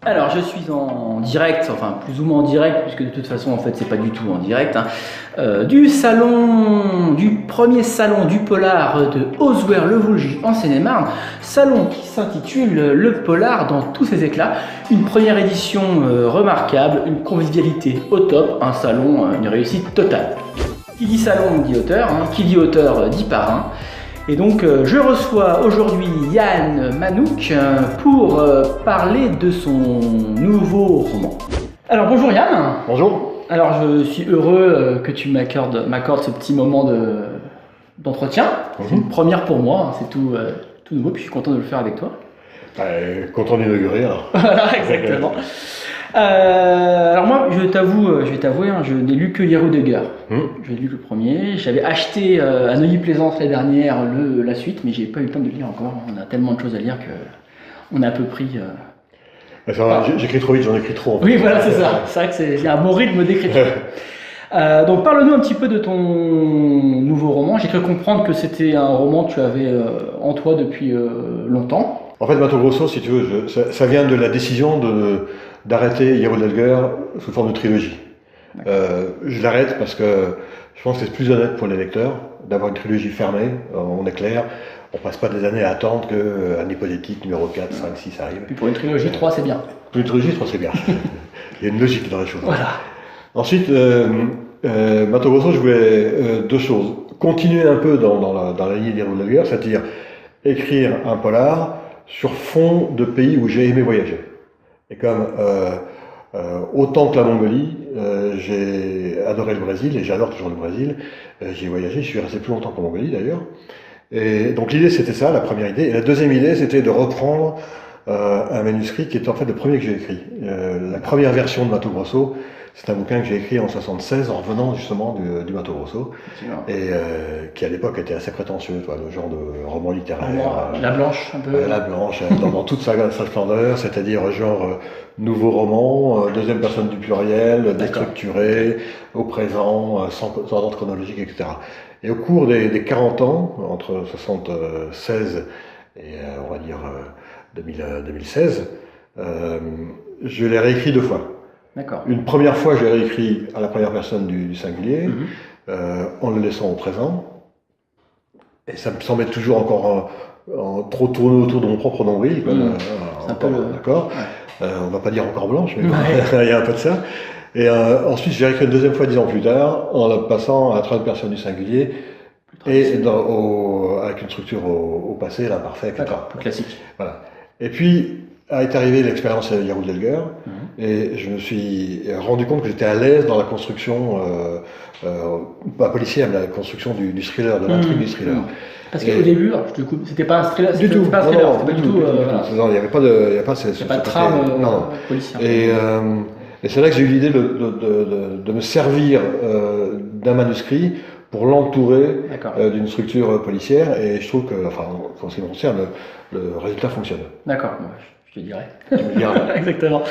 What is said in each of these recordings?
Alors je suis en direct, enfin plus ou moins en direct, puisque de toute façon en fait c'est pas du tout en direct, du premier salon du polar de Oswerd-le-Voulgy en Seine-et-Marne, salon qui s'intitule Le Polar dans tous ses éclats, une première édition remarquable, une convivialité au top, un salon, une réussite totale. Qui dit salon dit auteur, qui dit auteur dit parrain. Et donc je reçois aujourd'hui Yann Manouk pour parler de son nouveau roman. Alors bonjour Yann. Bonjour. Alors je suis heureux que tu m'accordes ce petit moment d'entretien. C'est une première pour moi, c'est tout nouveau, puis je suis content de le faire avec toi. Content d'inaugurer. Voilà, exactement. Alors moi, je vais t'avouer, je n'ai lu que Hérodeger. J'ai lu le premier. J'avais acheté à Neuilly-Plaisance l'année dernière la suite, mais j'ai pas eu le temps de le lire encore. On a tellement de choses à lire que on a un peu pris. J'écris trop vite, j'en écris trop. En fait. Oui, voilà, c'est ça. C'est vrai que j'ai un bon rythme d'écriture. Donc parle-nous un petit peu de ton nouveau roman. J'ai cru comprendre que c'était un roman que tu avais en toi depuis longtemps. En fait, Mato Grosso, si tu veux, ça vient de la décision d'arrêter Hérodeger sous forme de trilogie. Je l'arrête parce que je pense que c'est plus honnête pour les lecteurs d'avoir une trilogie fermée, on est clair, on passe pas des années à attendre qu'un hypothétique numéro 4, 5, 6 arrive. Puis pour une trilogie, 3 c'est bien. Pour une trilogie, 3 c'est bien. Il y a une logique dans les choses. Voilà. Ensuite, Mato Grosso, je voulais deux choses. Continuer un peu dans la lignée d'Hérodeger, c'est-à-dire écrire un polar sur fond de pays où j'ai aimé voyager. Et comme autant que la Mongolie, j'ai adoré le Brésil et j'adore toujours le Brésil. J'y ai voyagé, je suis resté plus longtemps qu'en Mongolie d'ailleurs. Et donc l'idée c'était ça, la première idée. Et la deuxième idée c'était de reprendre un manuscrit qui est en fait le premier que j'ai écrit. La première version de Mato Grosso, c'est un bouquin que j'ai écrit en 1976 en revenant justement du Mato Grosso et qui à l'époque était assez prétentieux, le genre de roman littéraire. La Blanche, un peu. La Blanche, dans toute sa splendeur, c'est-à-dire genre nouveau roman, deuxième personne du pluriel, déstructuré, au présent, sans ordre chronologique, etc. Et au cours des 40 ans, entre 76 et on va dire 2016, je l'ai réécrit deux fois. Une première fois, je l'ai réécrit à la première personne du singulier, en le laissant au présent. Et ça me semblait toujours encore trop tourné autour de mon propre nombril. D'accord. On va pas dire encore blanche, mais il y a un peu de ça. Et ensuite, j'ai réécrit une deuxième fois 10 ans plus tard, en le passant à la troisième personne du singulier, et avec une structure au passé, l'imparfait, etc. D'accord, plus classique. Voilà. Et puis, est arrivée l'expérience à Hérodeger, et je me suis rendu compte que j'étais à l'aise dans la construction, pas policière, mais la construction du thriller, de l'intrigue du thriller. Parce qu'au début, c'était pas un thriller, du tout. Pas un thriller, c'était pas du tout. Non, il n'y avait pas de trame policière. Et c'est là que j'ai eu l'idée de me servir d'un manuscrit pour l'entourer d'une structure policière, et je trouve que, enfin, en ce qui me concerne, le résultat fonctionne. D'accord. Je te dirais. Tu me diras. Exactement.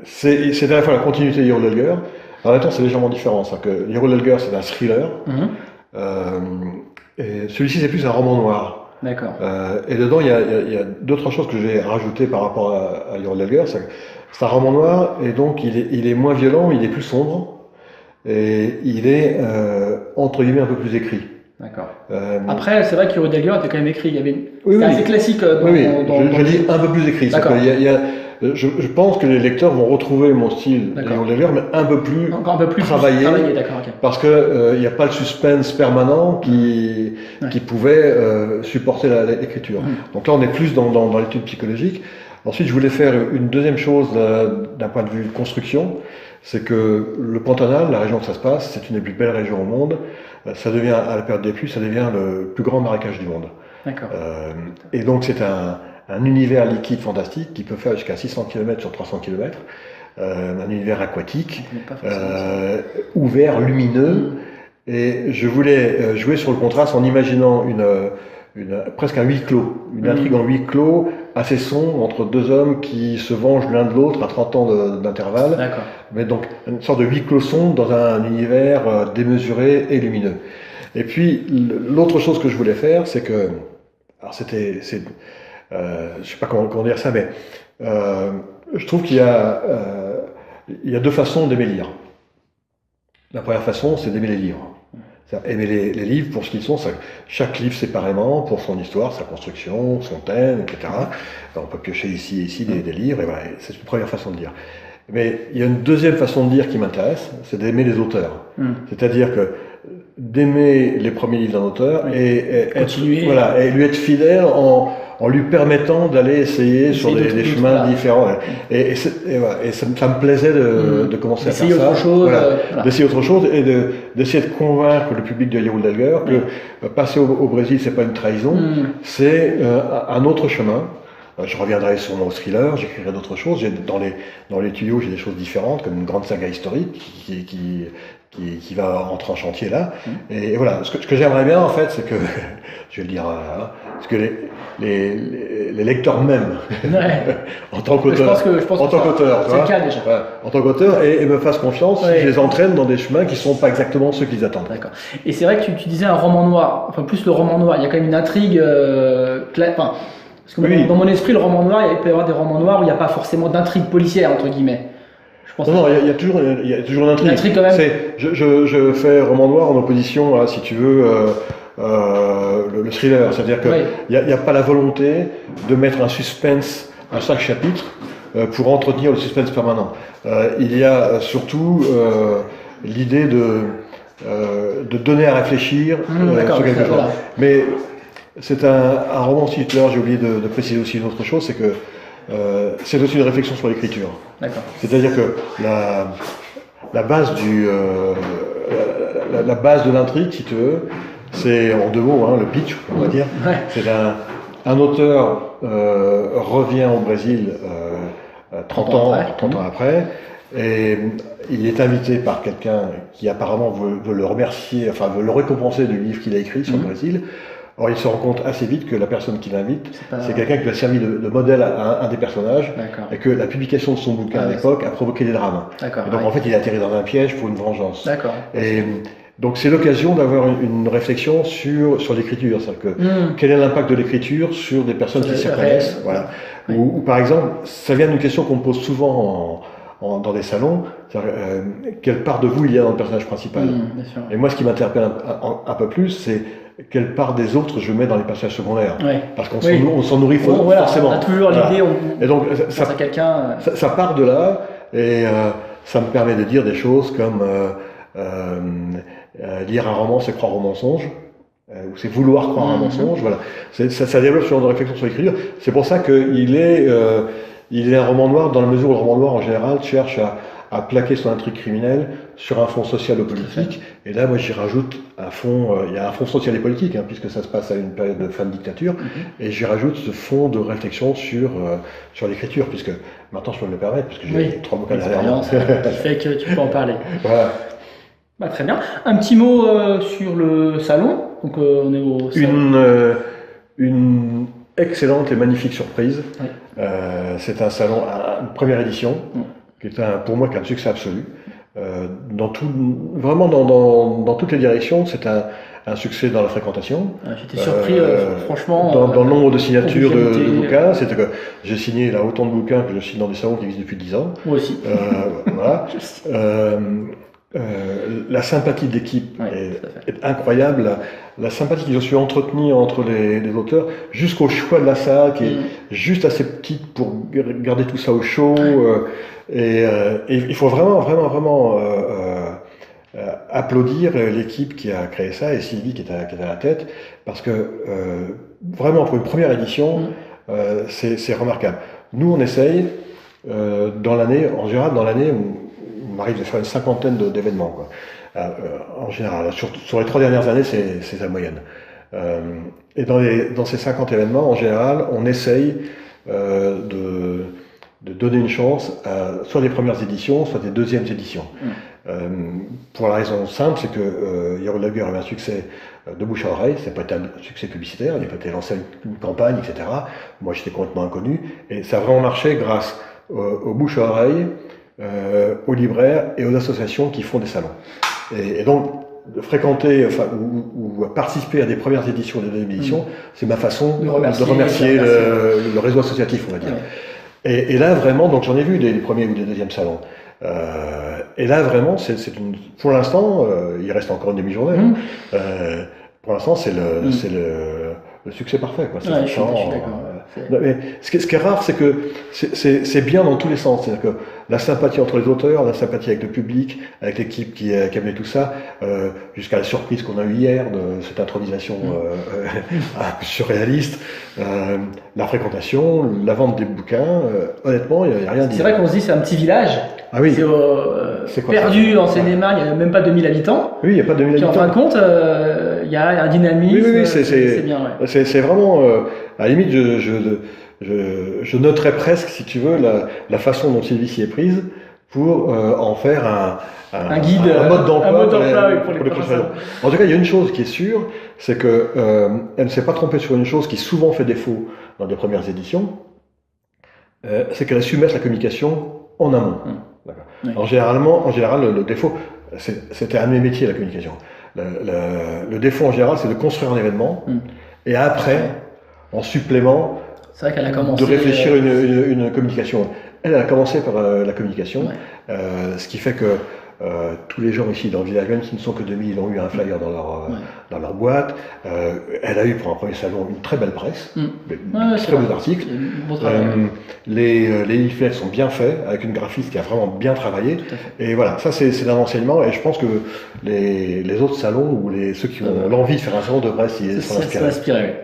C'est à la fois la continuité d'Hérodeger, en même temps c'est légèrement différent. C'est-à-dire que Hérodeger c'est un thriller, et celui-ci c'est plus un roman noir. D'accord. Et dedans il y a deux trois choses que j'ai rajoutées par rapport à Hérodeger. C'est un roman noir et donc il est moins violent, il est plus sombre et il est entre guillemets un peu plus écrit. D'accord. Après, c'est vrai qu'Hérodeger était quand même écrit. C'est assez classique. Je dis un peu plus écrit. Je pense que les lecteurs vont retrouver mon style d'Hérodeger, mais un peu plus travaillé, parce que il n'y a pas le suspense permanent qui pouvait supporter l'écriture. Donc là, on est plus dans l'étude psychologique. Ensuite, je voulais faire une deuxième chose d'un point de vue construction, c'est que le Pantanal, la région où ça se passe, c'est une des plus belles régions au monde. Ça devient, à la période des pluies, ça devient le plus grand marécage du monde. D'accord. Et donc c'est un univers liquide fantastique qui peut faire jusqu'à 600 km sur 300 km. Un univers aquatique, ouvert, lumineux. Et je voulais jouer sur le contraste en imaginant presque un huis clos, une intrigue en huis clos assez sombre entre deux hommes qui se vengent l'un de l'autre à 30 ans d'intervalle. Mais donc une sorte de huis clos sombre dans un univers démesuré et lumineux. Et puis l'autre chose que je voulais faire, c'est que, alors je sais pas comment dire ça, mais je trouve qu'il y a deux façons d'aimer lire. La première façon, c'est d'aimer les livres. C'est-à-dire aimer les livres pour ce qu'ils sont, chaque livre séparément, pour son histoire, sa construction, son thème, etc. On peut piocher ici et ici des livres, et voilà, c'est une première façon de lire. Mais il y a une deuxième façon de lire qui m'intéresse, c'est d'aimer les auteurs. C'est-à-dire que d'aimer les premiers livres d'un auteur et lui être fidèle en lui permettant d'aller essayer sur des chemins différents. Et ça me plaisait de commencer à faire ça. D'essayer autre chose et d'essayer de convaincre le public de Yahoo-Dalger que passer au Brésil, c'est pas une trahison, c'est un autre chemin. Je reviendrai sur mon thriller, j'écrirai d'autres choses. Dans les tuyaux, j'ai des choses différentes, comme une grande saga historique qui va rentrer en chantier là. Et voilà, ce que j'aimerais bien en fait, c'est que, je vais le dire, ce que les lecteurs m'aiment en tant qu'auteur. Je pense que c'est le cas déjà. En tant qu'auteur et me fassent confiance si je les entraîne dans des chemins qui ne sont pas exactement ceux qu'ils attendent. D'accord. Et c'est vrai que tu disais un roman noir, enfin plus le roman noir, il y a quand même une intrigue parce que dans mon esprit, le roman noir, il peut y avoir des romans noirs où il n'y a pas forcément d'intrigue policière, entre guillemets. Non, il y a toujours une intrigue. Une intrigue quand même. Je fais roman noir en opposition à, si tu veux, le thriller. C'est-à-dire qu'il n'y a pas la volonté de mettre un suspense à chaque chapitre pour entretenir le suspense permanent. Il y a surtout l'idée de donner à réfléchir sur quelque chose. Voilà. Mais c'est un roman thriller, j'ai oublié de préciser aussi une autre chose, c'est que c'est aussi une réflexion sur l'écriture. C'est-à-dire que la base la base de l'intrigue, si tu veux, c'est en deux mots, le pitch, on va dire. C'est un auteur revient au Brésil 30 ans après, et il est invité par quelqu'un qui apparemment veut le remercier, enfin veut le récompenser du livre qu'il a écrit sur le Brésil. Or, il se rend compte assez vite que la personne qui l'invite, c'est quelqu'un qui lui a servi de modèle à un des personnages, et que la publication de son bouquin à l'époque a provoqué des drames. Et donc, en fait, il est atterri dans un piège pour une vengeance. Et donc, c'est l'occasion d'avoir une réflexion sur l'écriture. C'est-à-dire que quel est l'impact de l'écriture sur des personnes qui s'y reconnaissent. Voilà. Ou, par exemple, ça vient d'une question qu'on me pose souvent dans des salons, quelle part de vous il y a dans le personnage principal. Et moi, ce qui m'interpelle un peu plus, c'est quelle part des autres je mets dans les personnages secondaires. Parce qu'on s'en nourrit forcément. On a toujours l'idée, et donc, ça part de là, et ça me permet de dire des choses comme lire un roman, c'est croire au mensonge. C'est vouloir croire un mensonge. Voilà. Ça développe ce genre de réflexion sur l'écriture. C'est pour ça qu'il est un roman noir, dans la mesure où le roman noir en général cherche à plaquer son intrigue criminelle sur un fond social ou politique. Et là, moi, j'y rajoute un fond, il y a un fond social et politique, puisque ça se passe à une période de fin de dictature, et j'y rajoute ce fond de réflexion sur l'écriture, puisque maintenant je peux me le permettre, parce que j'ai 3 bouquins derrière moi. Qui fait que tu peux en parler. Voilà. Très bien. Un petit mot sur le salon. Donc, on est au salon. Une excellente et magnifique surprise. C'est un salon, une première édition, qui est pour moi un succès absolu. Vraiment dans toutes les directions, c'est un succès dans la fréquentation. J'étais surpris, franchement. Dans le nombre de signatures de bouquins, c'est que j'ai signé là autant de bouquins que je signe dans des salons qui existent depuis 10 ans. Moi aussi. Voilà. La sympathie de l'équipe est incroyable. La sympathie qui se entretenue entre les auteurs, jusqu'au choix de la salle qui est juste assez petite pour garder tout ça au chaud. Et il faut vraiment applaudir l'équipe qui a créé ça et Sylvie qui est à la tête, parce que vraiment pour une première édition, c'est remarquable. Nous, on essaye dans l'année, en général, on arrive à faire une cinquantaine d'événements, en général. Sur les 3 dernières années, c'est la moyenne. Et dans ces 50 événements, en général, on essaye de donner une chance à soit des premières éditions, soit des deuxièmes éditions. Pour la raison simple, c'est que Yahoo-Dalger avait un succès de bouche à oreille, ça n'a pas été un succès publicitaire, il n'a pas été lancé une campagne, etc. Moi, j'étais complètement inconnu, et ça a vraiment marché grâce aux bouches à oreille, aux libraires et aux associations qui font des salons. Et donc, de fréquenter ou participer à des premières éditions et des deuxièmes éditions, c'est ma façon de remercier le réseau associatif, on va dire. Et là, vraiment, donc j'en ai vu des premiers ou des deuxièmes salons. Et là, vraiment, pour l'instant, il reste encore une demi-journée. Pour l'instant, c'est le succès parfait, quoi. Ouais, je suis d'accord. Mais ce qui est rare, c'est que c'est bien dans tous les sens. C'est-à-dire que la sympathie entre les auteurs, la sympathie avec le public, avec l'équipe qui a mené tout ça, jusqu'à la surprise qu'on a eue hier de cette improvisation un peu surréaliste, la fréquentation, la vente des bouquins, honnêtement, il n'y a rien à dire. C'est vrai qu'on se dit c'est un petit village. Ah oui. C'est perdu en Seine-et-Marne, il n'y a même pas 2000 habitants. Oui, il n'y a pas 2000 habitants. Puis en fin de compte, il y a un dynamisme. Oui, c'est bien. Ouais. C'est vraiment, à la limite, je noterais presque, si tu veux, la façon dont Sylvie s'y est prise pour en faire un guide, un mode d'emploi pour les prochains salons. En tout cas, il y a une chose qui est sûre, c'est que elle ne s'est pas trompée sur une chose qui souvent fait défaut dans les premières éditions, c'est qu'elle a su mettre la communication en amont. Oui. En général, le défaut, c'était un de mes métiers, la communication. Le défaut en général, c'est de construire un événement et après, en supplément, c'est vrai qu'elle a commencé de réfléchir une communication. Elle a commencé par la communication, ce qui fait que tous les gens ici dans le village, même s'ils ne sont que 2000, ont eu un flyer dans leur boîte. Elle a eu pour un premier salon une très belle presse, très beaux articles. Les leaflets sont bien faits, avec une graphiste qui a vraiment bien travaillé. Et voilà, ça c'est un enseignement, et je pense que les autres salons, ou ceux qui ont l'envie de faire un salon devraient s'en inspirer.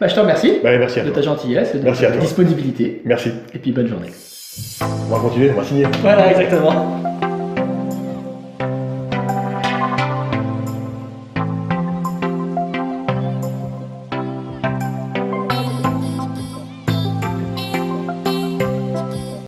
Je te remercie merci de ta gentillesse, de ta disponibilité. Merci. Et puis bonne journée. On va continuer, on va signer. Voilà, exactement.